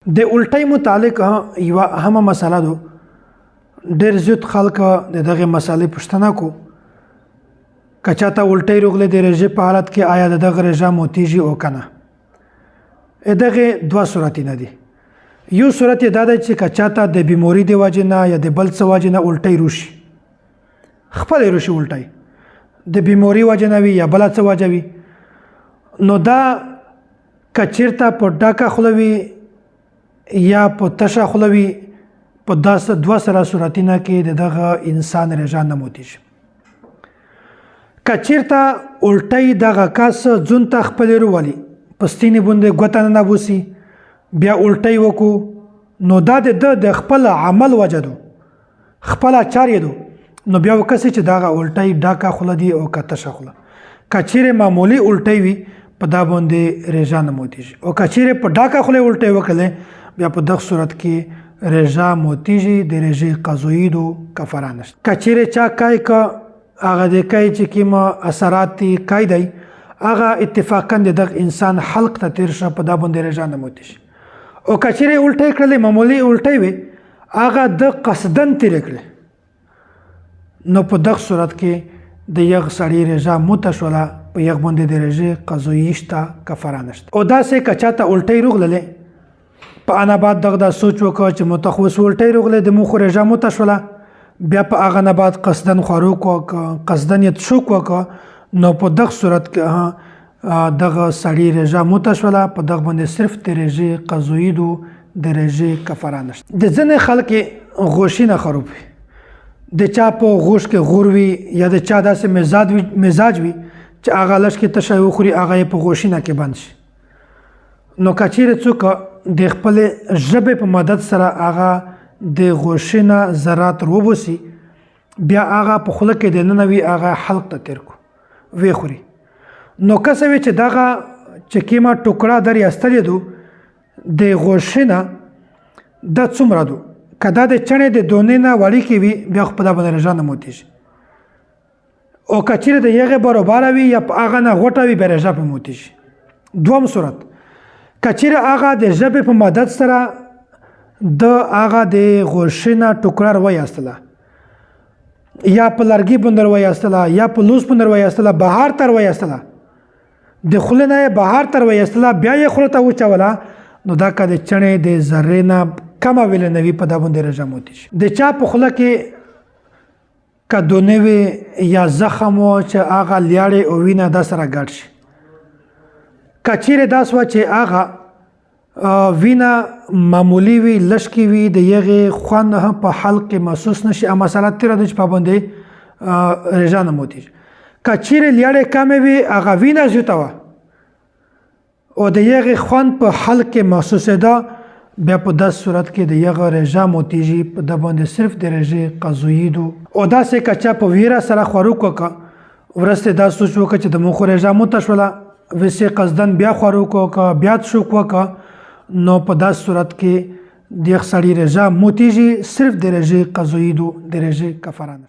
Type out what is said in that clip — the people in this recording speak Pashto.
د الټۍ متعلق یو اهمه مسله ده. ډېر زیات خلک د دغه مسالې پوښتنه کو که چاته الټۍ راغله د رژې په حالت کې آیا دغه رژه ماتیږي او که نه. دغه دوه صورتونه دي. یو صورت دا دی چې که چاته د بیماري د وجې نه یا د بل څه وجې نه الټۍ روشي، خپله روشي الټۍ د بیماري وجې نه وي یا بله څه وجه وي، نو دا که چېرته په ډاکه خوله وي یا په تشه خوله وي، په داسې دوه سره صورتونه کې د دغه انسان رژه نه ماتیږي. که چېرته الټۍ دغه کس ځون ته خپلې راولي، په ستینې باندې ګوته ننبوسي، بیا الټۍ وکړو، نو دا د ده د خپل عمل وجه ده، خپله چار یې ده، نو بیا وکسي چې دغه الټۍ ډاکه خوله دي او که تشه خوله. که چیرې معمولی الټۍ وي په دا باندې رژه نه ماتیږي، او که چیرې په ډاکه خوله الټۍ وکړلې بیا په دغه صورت کې رژه ماتیږي، د رژې قضایي ده، کفاره نشته. که چیرې چا کای که هغه د کای چې کوم اثرات دي کای دی هغه اتفاقا د دغه انسان حلق ته تیر شه، په دا باندې رژه نه ماتیږي. او که چیرې الټۍ کړلې معمولی الټۍ وي هغه د قصدن تیرې کړلې، نو په دغه صورت کې د یغ سړي رژه موته شوله، په یغ باندې د رژې قضایي شته، کفاره نشته. او داسې که چاته الټۍ راغللې په انا بعد دغه دا سوچ وکړه چې متخوص الټۍ راغلې د مخ رژه موته شوله، بیا په هغه نه بعد قصدن خوراک وکړه، قصدن یې تشوک وکړه، نو په دغه صورت کې دغه سړي رژه موته شوله، په دغه باندې صرف د رژې قضایي ده، د رژې کفاره نشته. د ځینې خلک غوښې نه خراب وي، د چا په غوښ کې غور وي یا د چا داسې مزاج وي چې هغه لږ کې تشه وخوري هغه یې په غوښینه کې بند شي. نو که چیرې څوک د خپلې ژبې په مدد سره هغه د غوښینه ذرات وباسي، بیا هغه په خوله کې دننه وي هغه حلق ته تیر کو وی خوري، نو که څه وي چې دغه چې کومه ټوکړه در ایستلې ده د غوښینه دا څومره ده، که دا د چڼې د دونې نه وړیکې وي بیا خو په دا باندې رژه نه ماتیږي. او که چیرې د یغې برابره وي یا په هغه نه غوټه وي بیا رژه پرې ماتیږي. دوم صورت که چیرې هغه د ژبې په مدد سره د هغه د غوښینه ټوکړه روایستله یا په لرګي باندې روایستله یا په لوس باندې روایستله، بهر ته روایستله، د خولې نه یې بهر ته روایستله، بیا یې خوله ته وچوله، نو دا که د چڼې د ذرې نه کمه ویلې نه وي په دا باندې رژه ماتیږي. د چا په خوله کې که دونې وي یا زخم و چې هغه لیاړې او وینه دا سره ګډ شي، که چیرې داس وه چې هغه وینه معمولی وي، لږکې وي، د یغې خوند په حلق کې محسوس نشي، هغه مسله تېره ده چې په باندې رژه نه ماتیږي. که چیرې لیاړې کمې وي هغه وینه زیاته وه او د یغې خوند په حلق کې محسوسېده، بیا په داسې صورت کې د یغه رژه ماتیږي، په ده باندې صرف د رژې قضایي ده. او داسې که چا په ویره سره خوراک وکړه، وروسته دا سوچ وکړه چې د مخ رژه موته شوله، ویسې قصدن بیا خوراک وکړه، بیا تشوک وکړه، نو په داسې صورت کې د یغ سړي رژه ماتیږي، صرف د رژې قضایي ده، د رژې کفاره نه.